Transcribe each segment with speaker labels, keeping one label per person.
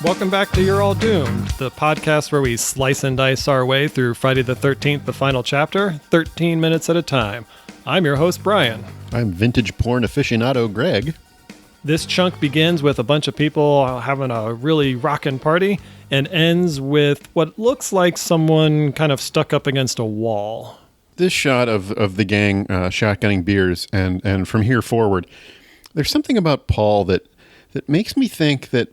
Speaker 1: Welcome back to You're All Doomed, the podcast where we slice and dice our way through Friday the 13th, the final chapter, 13 minutes at a time. I'm your host, Brian.
Speaker 2: I'm vintage porn aficionado, Greg.
Speaker 1: This chunk begins with a bunch of people having a really rockin' party and ends with what looks like someone kind of stuck up against a wall.
Speaker 2: This shot of the gang shotgunning beers, and from here forward, there's something about Paul that makes me think that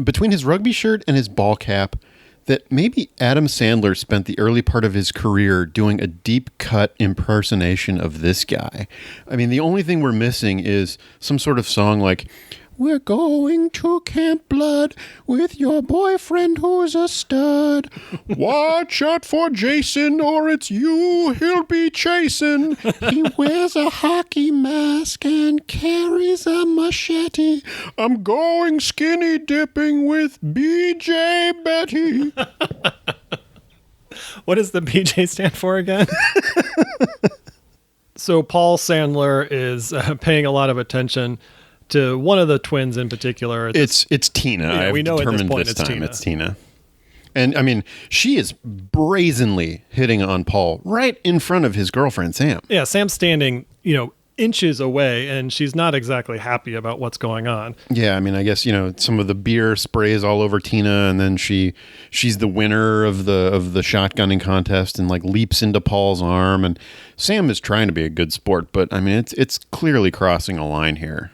Speaker 2: between his rugby shirt and his ball cap, that maybe Adam Sandler spent the early part of his career doing a deep cut impersonation of this guy. I mean, the only thing we're missing is some sort of song like, "We're going to Camp Blood with your boyfriend who's a stud. Watch out for Jason or it's you he'll be chasing. He wears a hockey mask and carries a machete. I'm going skinny dipping with BJ Betty."
Speaker 1: What does the BJ stand for again? So Paul Sandler is paying a lot of attention to one of the twins in particular.
Speaker 2: It's Tina.
Speaker 1: Yeah, we know at this point
Speaker 2: it's Tina. And I mean, she is brazenly hitting on Paul right in front of his girlfriend, Sam.
Speaker 1: Yeah, Sam's standing, inches away, and she's not exactly happy about what's going on.
Speaker 2: Yeah, I mean, I guess, some of the beer sprays all over Tina, and then she's the winner of the shotgunning contest and like leaps into Paul's arm, and Sam is trying to be a good sport, but I mean, it's clearly crossing a line here.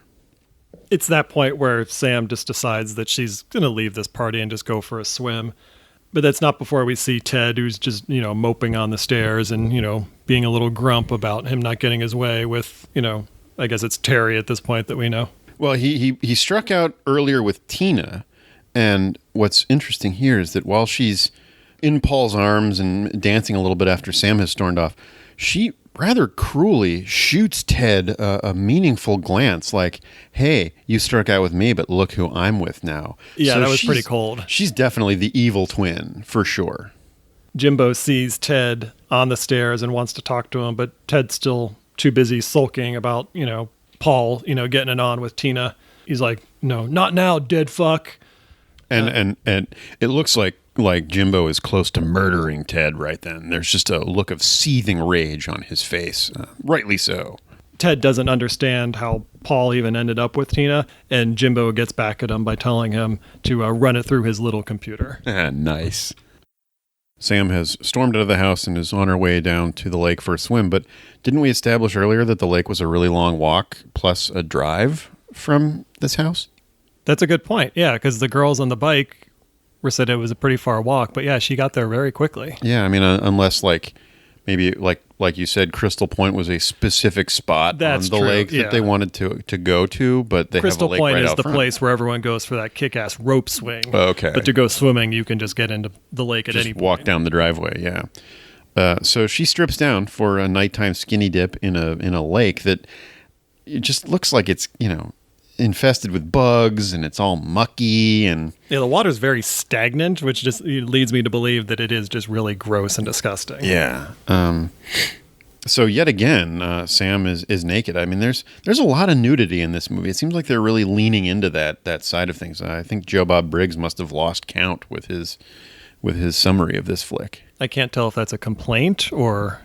Speaker 1: It's that point where Sam just decides that she's going to leave this party and just go for a swim. But that's not before we see Ted, who's just, moping on the stairs and, being a little grump about him not getting his way with, I guess it's Terry at this point that we know.
Speaker 2: Well, he struck out earlier with Tina. And what's interesting here is that while she's in Paul's arms and dancing a little bit after Sam has stormed off, she rather cruelly shoots Ted a meaningful glance like, "Hey, you struck out with me, but look who I'm with now."
Speaker 1: Yeah, so that was pretty cold.
Speaker 2: She's definitely the evil twin, for sure.
Speaker 1: Jimbo sees Ted on the stairs and wants to talk to him, but Ted's still too busy sulking about, Paul, getting it on with Tina. He's like, "No, not now, dead fuck."
Speaker 2: And it looks like Jimbo is close to murdering Ted right then. There's just a look of seething rage on his face. Rightly so.
Speaker 1: Ted doesn't understand how Paul even ended up with Tina, and Jimbo gets back at him by telling him to run it through his little computer.
Speaker 2: Nice. Sam has stormed out of the house and is on her way down to the lake for a swim, but didn't we establish earlier that the lake was a really long walk plus a drive from this house?
Speaker 1: That's a good point. Yeah, because the girls on the bike said it was a pretty far walk, but yeah, she got there very quickly.
Speaker 2: Yeah, I mean, unless maybe like you said, Crystal Point was a specific spot on the lake that they wanted to go to, but they
Speaker 1: Crystal
Speaker 2: have a lake
Speaker 1: Point
Speaker 2: right
Speaker 1: is
Speaker 2: out
Speaker 1: the
Speaker 2: front.
Speaker 1: place where everyone goes for that kick-ass rope swing.
Speaker 2: Okay,
Speaker 1: but to go swimming, you can just get into the lake at any point.
Speaker 2: Walk down the driveway. Yeah. So she strips down for a nighttime skinny dip in a lake that it just looks like it's infested with bugs and it's all mucky and
Speaker 1: the water's very stagnant, which just leads me to believe that it is just really gross and disgusting.
Speaker 2: Yeah. So yet again, Sam is naked. I mean, there's a lot of nudity in this movie. It seems like they're really leaning into that side of things. I think Joe Bob Briggs must have lost count with his summary of this flick.
Speaker 1: I can't tell if that's a complaint or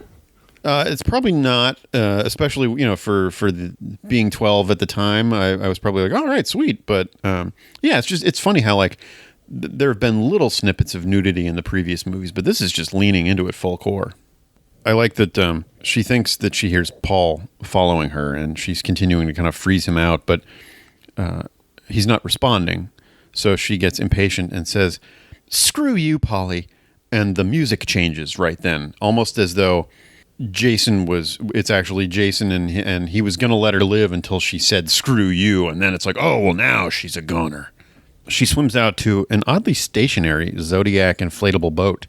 Speaker 2: it's probably not, especially for being 12 at the time. I was probably like, all right, sweet. But yeah, it's funny how there have been little snippets of nudity in the previous movies, but this is just leaning into it full core. I like that she thinks that she hears Paul following her, and she's continuing to kind of freeze him out, but he's not responding. So she gets impatient and says, "Screw you, Polly," and the music changes right then, almost as though it's actually Jason and he was going to let her live until she said, "Screw you." And then it's like, oh, well, now she's a goner. She swims out to an oddly stationary Zodiac inflatable boat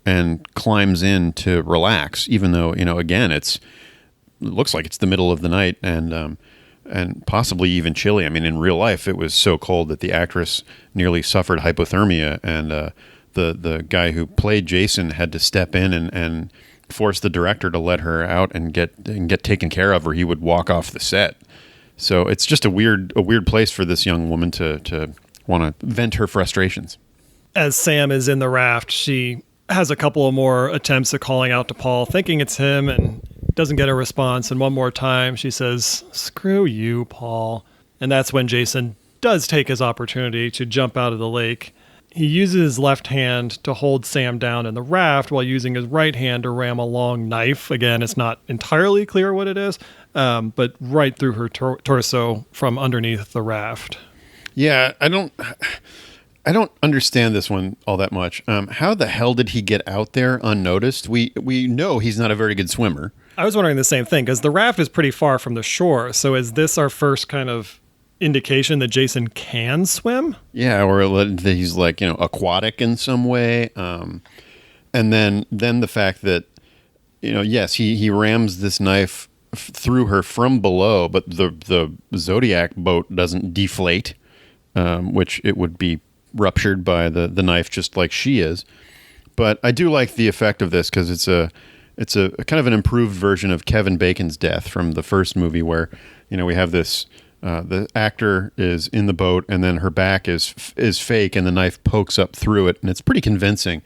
Speaker 2: and climbs in to relax, even though, again, it looks like it's the middle of the night and possibly even chilly. I mean, in real life, it was so cold that the actress nearly suffered hypothermia, and the guy who played Jason had to step in and force the director to let her out and get taken care of, or he would walk off the set. So it's just a weird place for this young woman to want to vent her frustrations.
Speaker 1: As Sam is in the raft, she has a couple of more attempts at calling out to Paul, thinking it's him, and doesn't get a response. And one more time, she says, "Screw you, Paul." And that's when Jason does take his opportunity to jump out of the lake. He uses his left hand to hold Sam down in the raft while using his right hand to ram a long knife. Again, it's not entirely clear what it is, but right through her torso from underneath the raft.
Speaker 2: Yeah, I don't understand this one all that much. How the hell did he get out there unnoticed? We know he's not a very good swimmer.
Speaker 1: I was wondering the same thing, because the raft is pretty far from the shore. So is this our first kind of indication that Jason can swim?
Speaker 2: Yeah, or that he's like, aquatic in some way. And then the fact that, yes, he rams this knife through her from below, but the Zodiac boat doesn't deflate, which it would be ruptured by the knife just like she is. But I do like the effect of this because it's a kind of an improved version of Kevin Bacon's death from the first movie, where we have this the actor is in the boat and then her back is fake and the knife pokes up through it, and it's pretty convincing.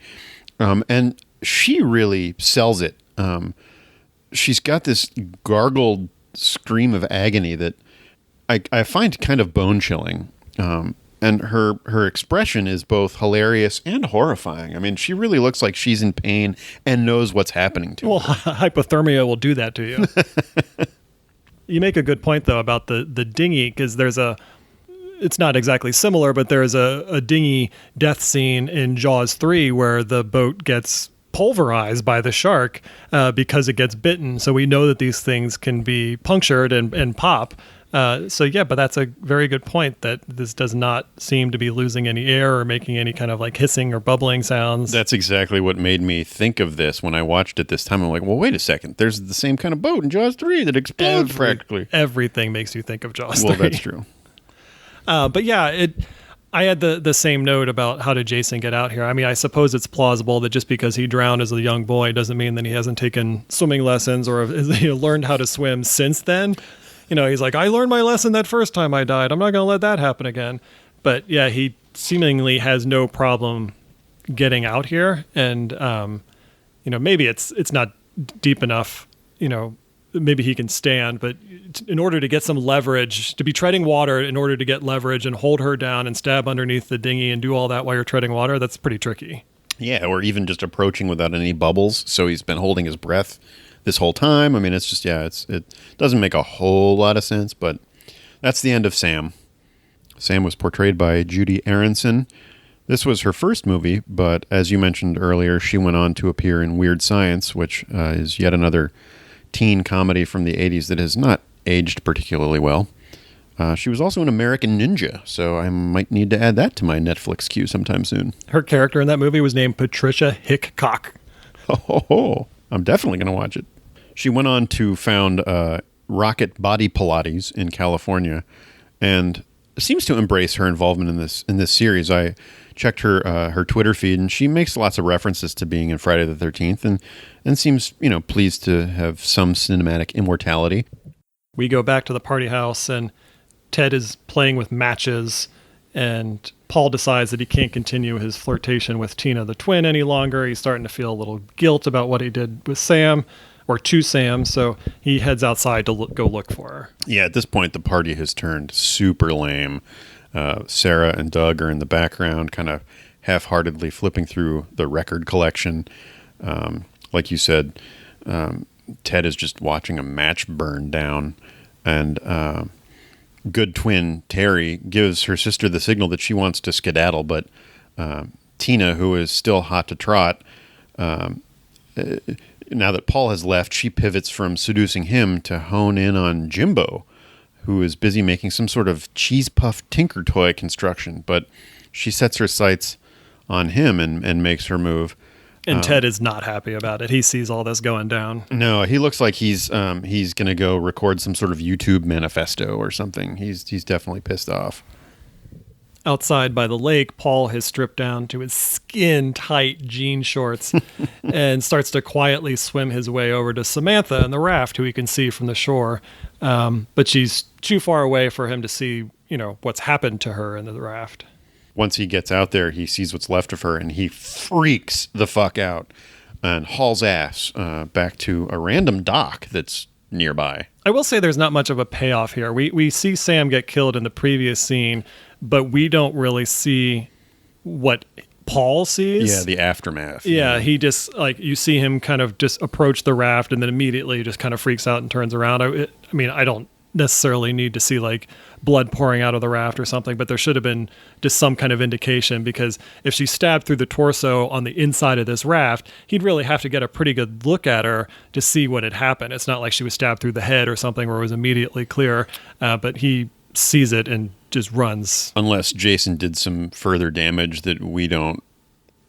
Speaker 2: And she really sells it. She's got this gargled scream of agony that I find kind of bone chilling. And her expression is both hilarious and horrifying. I mean, she really looks like she's in pain and knows what's happening to her.
Speaker 1: Well, hypothermia will do that to you. You make a good point, though, about the dinghy, because it's not exactly similar, but there's a dinghy death scene in Jaws 3 where the boat gets pulverized by the shark because it gets bitten. So we know that these things can be punctured and pop. But that's a very good point, that this does not seem to be losing any air or making any kind of like hissing or bubbling sounds.
Speaker 2: That's exactly what made me think of this when I watched it this time. I'm like, well, wait a second. There's the same kind of boat in Jaws 3 that explodes practically.
Speaker 1: Everything makes you think of Jaws 3.
Speaker 2: Well, that's true.
Speaker 1: I had the same note about how did Jason get out here. I mean, I suppose it's plausible that just because he drowned as a young boy doesn't mean that he hasn't taken swimming lessons or learned how to swim since then. He's like, I learned my lesson that first time I died. I'm not going to let that happen again. But yeah, he seemingly has no problem getting out here. And, maybe it's not deep enough, maybe he can stand. But in order to get some leverage, to be treading water, in order to get leverage and hold her down and stab underneath the dinghy and do all that while you're treading water, that's pretty tricky.
Speaker 2: Yeah, or even just approaching without any bubbles. So he's been holding his breath this whole time. I mean, it's just, it doesn't make a whole lot of sense, but that's the end of Sam. Sam was portrayed by Judy Aronson. This was her first movie, but as you mentioned earlier, she went on to appear in Weird Science, which is yet another teen comedy from the 80s that has not aged particularly well. She was also in American Ninja, so I might need to add that to my Netflix queue sometime soon.
Speaker 1: Her character in that movie was named Patricia Hickcock.
Speaker 2: Oh, I'm definitely going to watch it. She went on to found Rocket Body Pilates in California, and seems to embrace her involvement in this series. I checked her Twitter feed, and she makes lots of references to being in Friday the 13th, and seems pleased to have some cinematic immortality.
Speaker 1: We go back to the party house, and Ted is playing with matches, and Paul decides that he can't continue his flirtation with Tina the twin any longer. He's starting to feel a little guilt about what he did with Sam, or to Sam, so he heads outside to go look for her.
Speaker 2: Yeah, at this point, the party has turned super lame. Sarah and Doug are in the background, kind of half-heartedly flipping through the record collection. Like you said, Ted is just watching a match burn down, and good twin Terry gives her sister the signal that she wants to skedaddle, but Tina, who is still hot to trot, now that Paul has left, she pivots from seducing him to hone in on Jimbo, who is busy making some sort of cheese puff tinker toy construction, but she sets her sights on him and makes her move.
Speaker 1: And Ted is not happy about it. He sees all this going down.
Speaker 2: No, he looks like he's going to go record some sort of YouTube manifesto or something. He's definitely pissed off.
Speaker 1: Outside by the lake, Paul has stripped down to his skin-tight jean shorts and starts to quietly swim his way over to Samantha in the raft, who he can see from the shore. But she's too far away for him to see, what's happened to her in the raft.
Speaker 2: once he gets out there, he sees what's left of her, and he freaks the fuck out and hauls ass back to a random dock that's nearby.
Speaker 1: I will say there's not much of a payoff here. We see Sam get killed in the previous scene, but we don't really see what Paul sees.
Speaker 2: Yeah, the aftermath.
Speaker 1: Yeah, he just, like, you see him kind of just approach the raft and then immediately just kind of freaks out and turns around. I mean, I don't necessarily need to see like blood pouring out of the raft or something, but there should have been just some kind of indication, because if she stabbed through the torso on the inside of this raft, he'd really have to get a pretty good look at her to see what had happened. It's not like she was stabbed through the head or something where it was immediately clear, but he sees it and just runs.
Speaker 2: Unless Jason did some further damage that we don't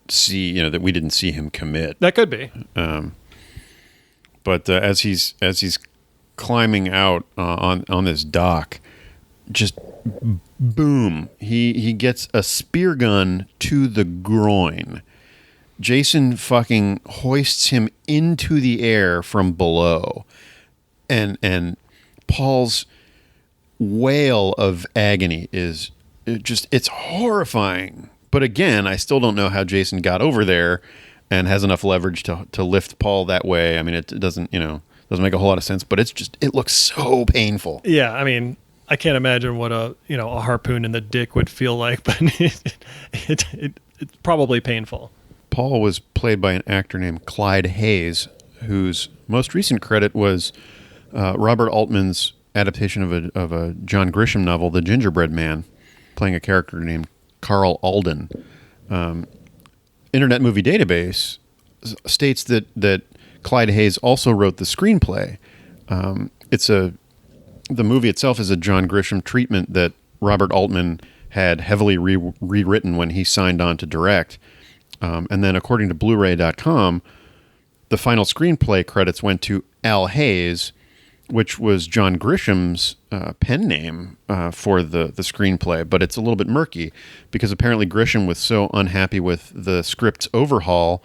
Speaker 2: see, that we didn't see him commit.
Speaker 1: That could be.
Speaker 2: But as he's climbing out on this dock, just boom, he gets a spear gun to the groin. Jason fucking hoists him into the air from below, and Paul's wail of agony is it's horrifying. But again, I still don't know how Jason got over there and has enough leverage to lift Paul that way. I mean, it doesn't make a whole lot of sense, but it looks so painful.
Speaker 1: Yeah, I mean, I can't imagine what a harpoon in the dick would feel like, but it's probably painful.
Speaker 2: Paul was played by an actor named Clyde Hayes, whose most recent credit was Robert Altman's adaptation of a John Grisham novel, The Gingerbread Man, playing a character named Carl Alden. Internet Movie Database states that Clyde Hayes also wrote the screenplay. The movie itself is a John Grisham treatment that Robert Altman had heavily rewritten when he signed on to direct. And then according to Blu-ray.com, the final screenplay credits went to Al Hayes, which was John Grisham's pen name for the screenplay. But it's a little bit murky because apparently Grisham was so unhappy with the script's overhaul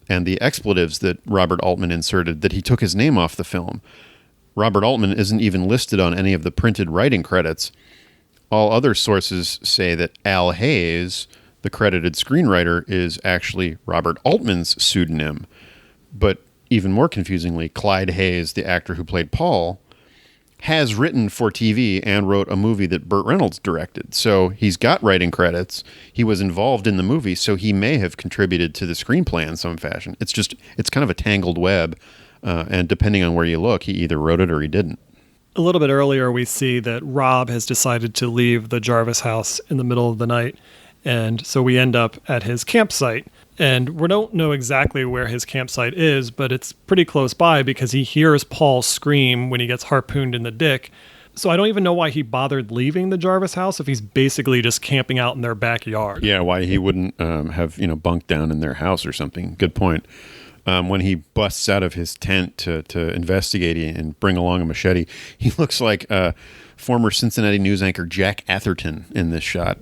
Speaker 2: and the expletives that Robert Altman inserted that he took his name off the film. Robert Altman isn't even listed on any of the printed writing credits. All other sources say that Al Hayes, the credited screenwriter, is actually Robert Altman's pseudonym. But even more confusingly, Clyde Hayes, the actor who played Paul, has written for TV and wrote a movie that Burt Reynolds directed. So he's got writing credits. He was involved in the movie, so he may have contributed to the screenplay in some fashion. It's kind of a tangled web. And depending on where you look, he either wrote it or he didn't.
Speaker 1: A little bit earlier, we see that Rob has decided to leave the Jarvis house in the middle of the night. And so we end up at his campsite. And we don't know exactly where his campsite is, but it's pretty close by because he hears Paul scream when he gets harpooned in the dick. So I don't even know why he bothered leaving the Jarvis house if he's basically just camping out in their backyard.
Speaker 2: Yeah, why he wouldn't have bunked down in their house or something. Good point. When he busts out of his tent to investigate and bring along a machete, he looks like former Cincinnati news anchor Jack Atherton in this shot.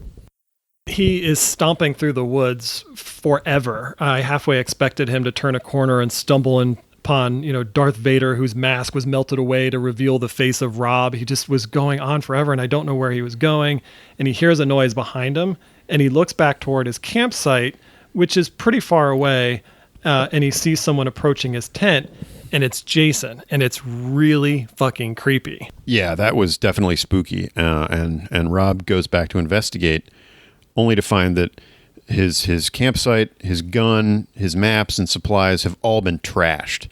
Speaker 1: He is stomping through the woods forever. I halfway expected him to turn a corner and stumble upon, Darth Vader, whose mask was melted away to reveal the face of Rob. He just was going on forever, and I don't know where he was going. And he hears a noise behind him, and he looks back toward his campsite, which is pretty far away. And he sees someone approaching his tent, and it's Jason, and it's really fucking creepy.
Speaker 2: Yeah, that was definitely spooky. And Rob goes back to investigate, only to find that his campsite, his gun, his maps, and supplies have all been trashed.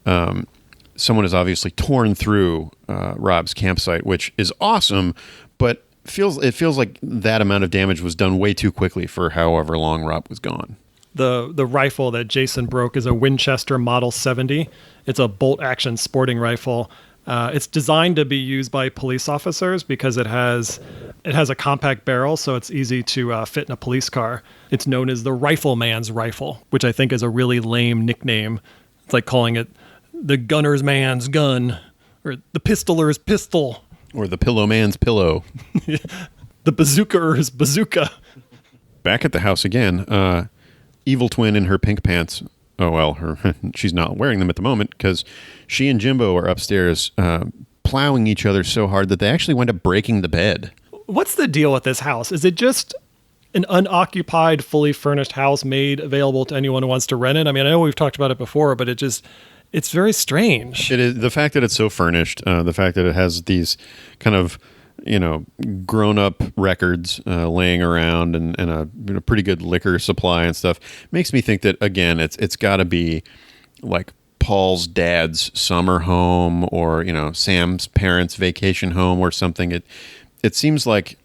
Speaker 2: Someone has obviously torn through Rob's campsite, which is awesome, but it feels like that amount of damage was done way too quickly for however long Rob was gone.
Speaker 1: The rifle that Jason broke is a Winchester Model 70. It's a bolt-action sporting rifle. It's designed to be used by police officers because it has a compact barrel, so it's easy to fit in a police car. It's known as the rifleman's rifle, which I think is a really lame nickname. It's like calling it the gunner's man's gun, or the pistoler's pistol,
Speaker 2: or the pillow man's pillow,
Speaker 1: the bazooker's bazooka.
Speaker 2: Back at the house again. Evil twin in her pink pants. Oh, well, she's not wearing them at the moment because she and Jimbo are upstairs plowing each other so hard that they actually wind up breaking the bed.
Speaker 1: What's the deal with this house? Is it just an unoccupied, fully furnished house made available to anyone who wants to rent it. I mean, I know we've talked about it before, but it's very strange.
Speaker 2: It is the fact that it's so furnished, the fact that it has these kind of, grown-up records laying around and a pretty good liquor supply and stuff makes me think that, again, it's got to be like Paul's dad's summer home or, Sam's parents' vacation home or something. It seems like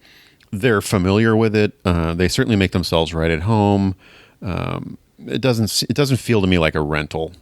Speaker 2: they're familiar with it. They certainly make themselves right at home. It doesn't feel to me like a rental.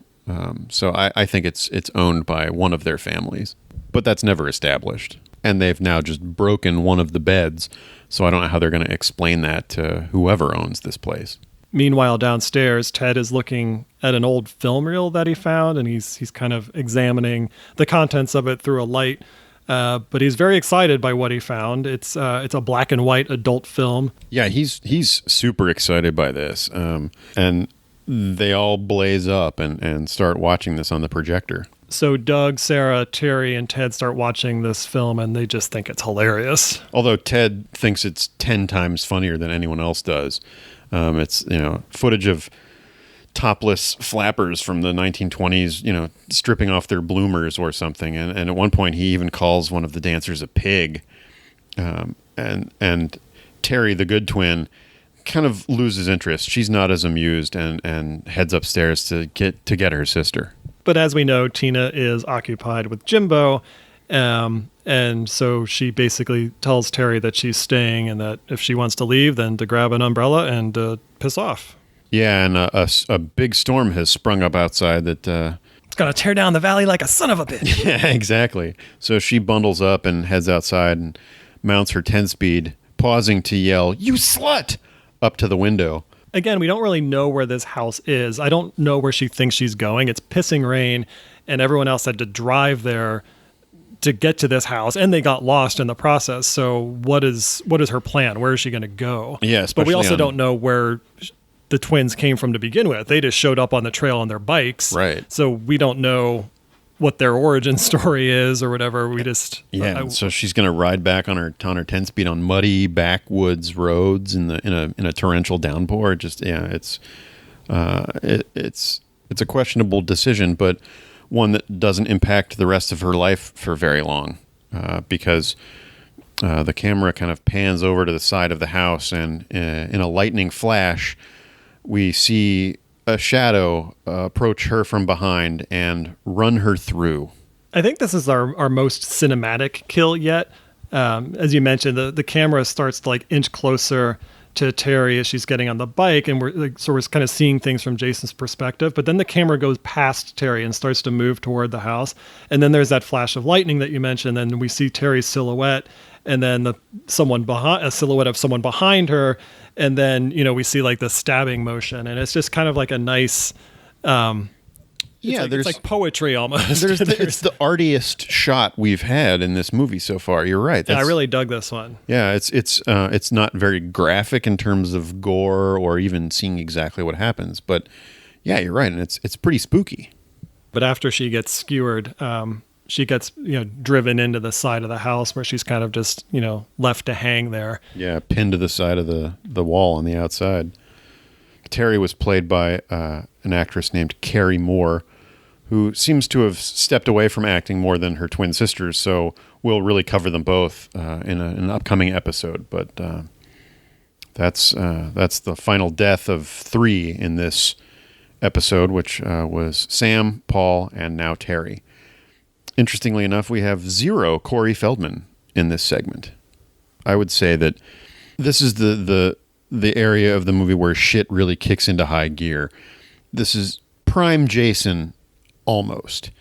Speaker 2: So I think it's owned by one of their families, but that's never established. And they've now just broken one of the beds, so I don't know how they're going to explain that to whoever owns this place.
Speaker 1: Meanwhile, downstairs, Ted is looking at an old film reel that he found, and he's kind of examining the contents of it through a light. But he's very excited by what he found. It's a black and white adult film.
Speaker 2: Yeah, he's super excited by this, and they all blaze up and start watching this on the projector.
Speaker 1: So Doug, Sarah, Terry, and Ted start watching this film, and they just think it's hilarious.
Speaker 2: Although Ted thinks it's 10 times funnier than anyone else does. It's, footage of topless flappers from the 1920s, stripping off their bloomers or something. And at one point, he even calls one of the dancers a pig. And Terry, the good twin, kind of loses interest. She's not as amused and heads upstairs to get her sister.
Speaker 1: But as we know, Tina is occupied with Jimbo, and so she basically tells Terry that she's staying and that if she wants to leave, then to grab an umbrella and piss off.
Speaker 2: Yeah, and a big storm has sprung up outside that...
Speaker 1: it's going to tear down the valley like a son of a bitch.
Speaker 2: Yeah, exactly. So she bundles up and heads outside and mounts her 10-speed, pausing to yell, "You slut!" up to the window.
Speaker 1: Again, we don't really know where this house is. I don't know where she thinks she's going. It's pissing rain, and everyone else had to drive there to get to this house, and they got lost in the process. So what is her plan? Where is she going to go?
Speaker 2: Yeah,
Speaker 1: but we also don't know where the twins came from to begin with. They just showed up on the trail on their bikes.
Speaker 2: Right.
Speaker 1: So we don't know what their origin story is or whatever. We just...
Speaker 2: Yeah, so she's going to ride back on her 10-speed on muddy backwoods roads in a torrential downpour. It's a questionable decision, but one that doesn't impact the rest of her life for very long, because the camera kind of pans over to the side of the house, and in a lightning flash, we see a shadow approach her from behind and run her through.
Speaker 1: I think this is our most cinematic kill yet. As you mentioned, the camera starts to inch closer to Terry as she's getting on the bike, and we're kind of seeing things from Jason's perspective. But then the camera goes past Terry and starts to move toward the house, and then there's that flash of lightning that you mentioned, and we see Terry's silhouette, and then a silhouette of someone behind her, and then we see the stabbing motion, and it's just kind of like a nice. It's like poetry almost.
Speaker 2: It's the artiest shot we've had in this movie so far. You're right.
Speaker 1: I really dug this one.
Speaker 2: Yeah, it's not very graphic in terms of gore or even seeing exactly what happens, but yeah, you're right, and it's pretty spooky.
Speaker 1: But after she gets skewered, she gets driven into the side of the house where she's kind of just left to hang there. Yeah,
Speaker 2: pinned to the side of the wall on the outside. Terry was played by an actress named Carrie Moore, who seems to have stepped away from acting more than her twin sisters, so we'll really cover them both in an upcoming episode. But that's the final death of 3 in this episode, which was Sam, Paul, and now Terry. Interestingly enough, we have 0 Corey Feldman in this segment. I would say that this is the area of the movie where shit really kicks into high gear. This is prime Jason. Almost.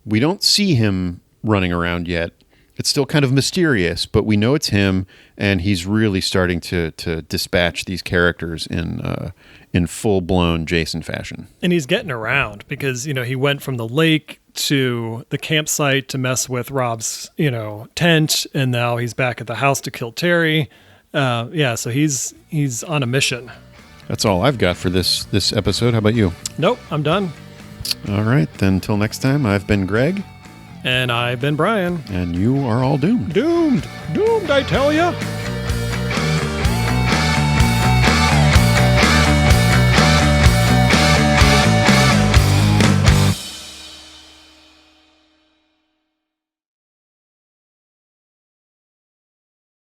Speaker 2: We don't see him running around yet. It's still kind of mysterious, but we know it's him, and he's really starting to dispatch these characters in full-blown Jason fashion.
Speaker 1: And he's getting around because, he went from the lake to the campsite to mess with Rob's, tent, and now he's back at the house to kill Terry. So he's on a mission.
Speaker 2: That's all I've got for this episode. How about you?
Speaker 1: Nope, I'm done.
Speaker 2: All right, then until next time, I've been Greg.
Speaker 1: And I've been Brian.
Speaker 2: And you are all doomed.
Speaker 1: Doomed, I tell ya.